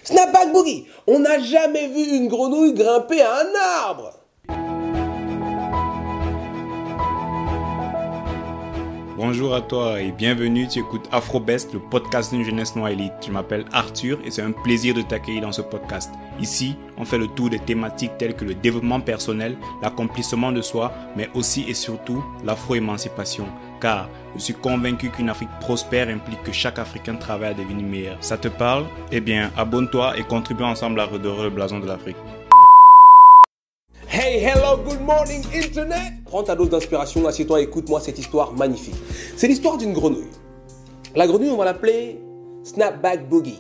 Snapback Boogie, on n'a jamais vu une grenouille grimper à un arbre. Bonjour à toi et bienvenue, tu écoutes AfroBest, le podcast d'une jeunesse noire élite. Je m'appelle Arthur et c'est un plaisir de t'accueillir dans ce podcast. Ici, on fait le tour des thématiques telles que le développement personnel, l'accomplissement de soi, mais aussi et surtout l'afro-émancipation. Car je suis convaincu qu'une Afrique prospère implique que chaque Africain travaille à devenir meilleur. Ça te parle? Eh bien, abonne-toi et contribue ensemble à redorer le blason de l'Afrique. Hey, hello, good morning, Internet! Prends ta dose d'inspiration, assieds-toi et écoute-moi cette histoire magnifique. C'est l'histoire d'une grenouille. La grenouille, on va l'appeler Snapback Boogie.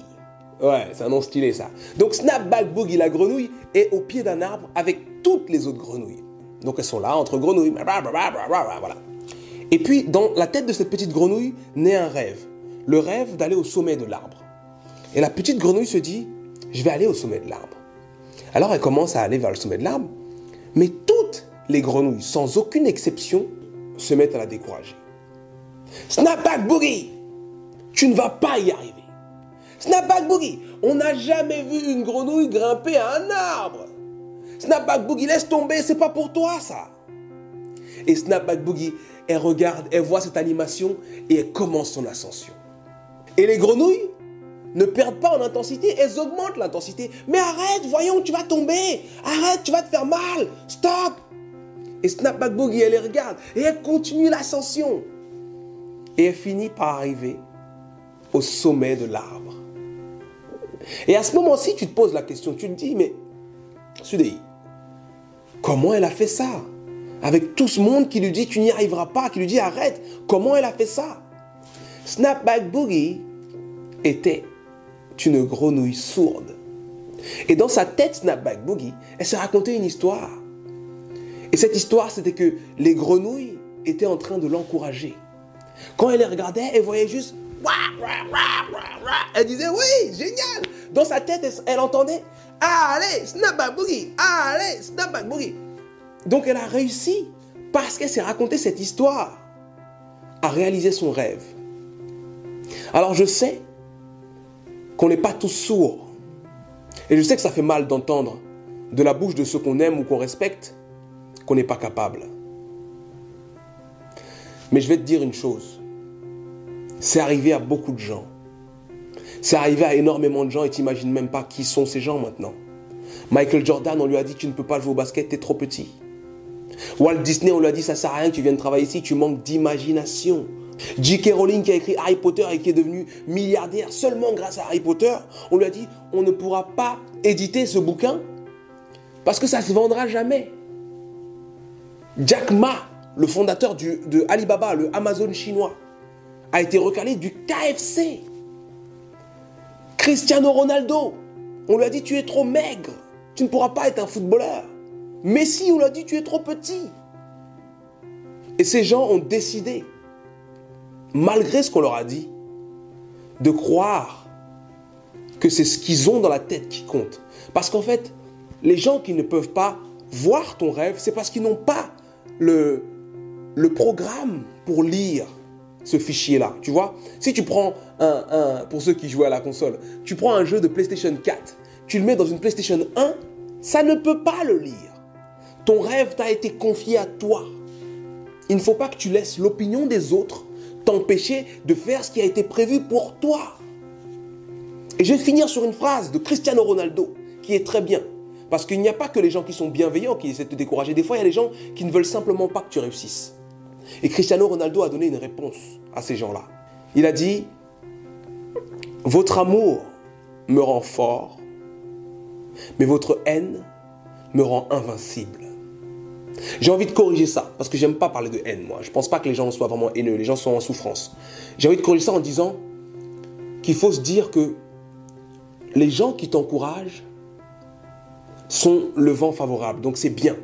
Ouais, c'est un nom stylé ça. Donc Snapback Boogie, la grenouille, est au pied d'un arbre avec toutes les autres grenouilles. Donc elles sont là, entre grenouilles, voilà. Et puis, dans la tête de cette petite grenouille, naît un rêve. Le rêve d'aller au sommet de l'arbre. Et la petite grenouille se dit, je vais aller au sommet de l'arbre. Alors elle commence à aller vers le sommet de l'arbre. Mais toutes les grenouilles, sans aucune exception, se mettent à la décourager. Snapback Boogie, tu ne vas pas y arriver. Snapback Boogie, on n'a jamais vu une grenouille grimper à un arbre. Snapback Boogie, laisse tomber, c'est pas pour toi ça. Et Snapback Boogie, elle regarde, elle voit cette animation et elle commence son ascension. Et les grenouilles ne perdent pas en intensité, elles augmentent l'intensité. Mais arrête, voyons, tu vas tomber. Arrête, tu vas te faire mal. Stop. Et Snapback Boogie, elle les regarde et elle continue l'ascension. Et elle finit par arriver au sommet de l'arbre. Et à ce moment-ci, tu te poses la question, tu te dis, mais Sudei, comment elle a fait ça? Avec tout ce monde qui lui dit, tu n'y arriveras pas, qui lui dit, arrête, comment elle a fait ça? Snapback Boogie était une grenouille sourde. Et dans sa tête, Snapback Boogie, elle s'est raconté une histoire. Et cette histoire, c'était que les grenouilles étaient en train de l'encourager. Quand elle les regardait, elle voyait juste... Elle disait, oui, génial. Dans sa tête, elle entendait, allez, Snapback Boogie, allez, Snapback Boogie. Donc elle a réussi, parce qu'elle s'est raconté cette histoire, à réaliser son rêve. Alors je sais qu'on n'est pas tous sourds. Et je sais que ça fait mal d'entendre de la bouche de ceux qu'on aime ou qu'on respecte qu'on n'est pas capable. Mais je vais te dire une chose. C'est arrivé à beaucoup de gens. C'est arrivé à énormément de gens et tu n'imagines même pas qui sont ces gens maintenant. Michael Jordan, on lui a dit tu ne peux pas jouer au basket, tu es trop petit. Walt Disney, on lui a dit ça sert à rien que tu viennes travailler ici, tu manques d'imagination. J.K. Rowling qui a écrit Harry Potter et qui est devenu milliardaire seulement grâce à Harry Potter, on lui a dit on ne pourra pas éditer ce bouquin parce que ça ne se vendra jamais. Jack Ma, le fondateur de Alibaba, le Amazon chinois, a été recalé du KFC. Cristiano Ronaldo, on lui a dit tu es trop maigre, tu ne pourras pas être un footballeur. Messi, on lui a dit tu es trop petit. Et ces gens ont décidé, malgré ce qu'on leur a dit, de croire que c'est ce qu'ils ont dans la tête qui compte. Parce qu'en fait, les gens qui ne peuvent pas voir ton rêve, c'est parce qu'ils n'ont pas le programme pour lire ce fichier-là. Tu vois, si tu prends pour ceux qui jouent à la console, tu prends un jeu de PlayStation 4, tu le mets dans une PlayStation 1, ça ne peut pas le lire. Ton rêve t'a été confié à toi. Il ne faut pas que tu laisses l'opinion des autres t'empêcher de faire ce qui a été prévu pour toi. Et je vais finir sur une phrase de Cristiano Ronaldo qui est très bien. Parce qu'il n'y a pas que les gens qui sont bienveillants qui essaient de te décourager. Des fois, il y a des gens qui ne veulent simplement pas que tu réussisses. Et Cristiano Ronaldo a donné une réponse à ces gens-là. Il a dit « Votre amour me rend fort, mais votre haine me rend invincible. » J'ai envie de corriger ça, parce que j'aime pas parler de haine, moi. Je pense pas que les gens soient vraiment haineux, les gens sont en souffrance. J'ai envie de corriger ça en disant qu'il faut se dire que les gens qui t'encouragent sont le vent favorable, donc c'est bien.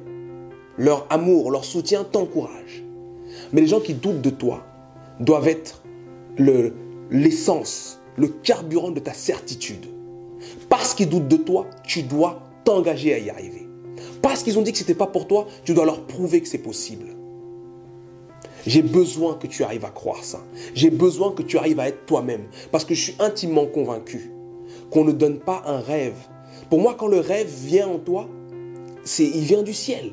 Leur amour, leur soutien t'encourage. Mais les gens qui doutent de toi doivent être l'essence, le carburant de ta certitude. Parce qu'ils doutent de toi, tu dois t'engager à y arriver. Parce qu'ils ont dit que ce n'était pas pour toi, tu dois leur prouver que c'est possible. J'ai besoin que tu arrives à croire ça. J'ai besoin que tu arrives à être toi-même. Parce que je suis intimement convaincu qu'on ne donne pas un rêve. Pour moi, quand le rêve vient en toi, il vient du ciel.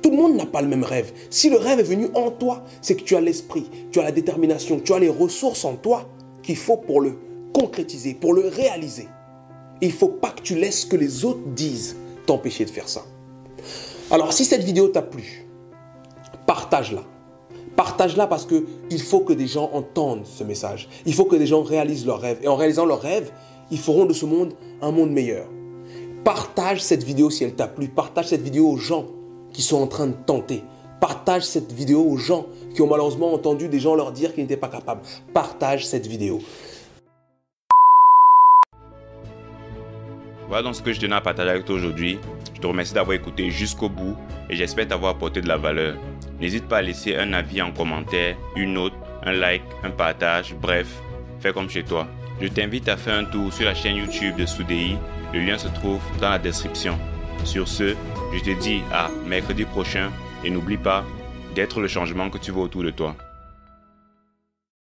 Tout le monde n'a pas le même rêve. Si le rêve est venu en toi, c'est que tu as l'esprit, tu as la détermination, tu as les ressources en toi qu'il faut pour le concrétiser, pour le réaliser. Et il ne faut pas que tu laisses ce que les autres disent t'empêcher de faire ça. Alors, si cette vidéo t'a plu, partage-la. Partage-la parce qu'il faut que des gens entendent ce message. Il faut que des gens réalisent leurs rêves. Et en réalisant leurs rêves, ils feront de ce monde un monde meilleur. Partage cette vidéo si elle t'a plu. Partage cette vidéo aux gens qui sont en train de tenter. Partage cette vidéo aux gens qui ont malheureusement entendu des gens leur dire qu'ils n'étaient pas capables. Partage cette vidéo. Voilà donc ce que je tenais à partager avec toi aujourd'hui. Je te remercie d'avoir écouté jusqu'au bout et j'espère t'avoir apporté de la valeur. N'hésite pas à laisser un avis en commentaire, une note, un like, un partage, bref, fais comme chez toi. Je t'invite à faire un tour sur la chaîne YouTube de Soudei. Le lien se trouve dans la description. Sur ce, je te dis à mercredi prochain et n'oublie pas d'être le changement que tu veux autour de toi.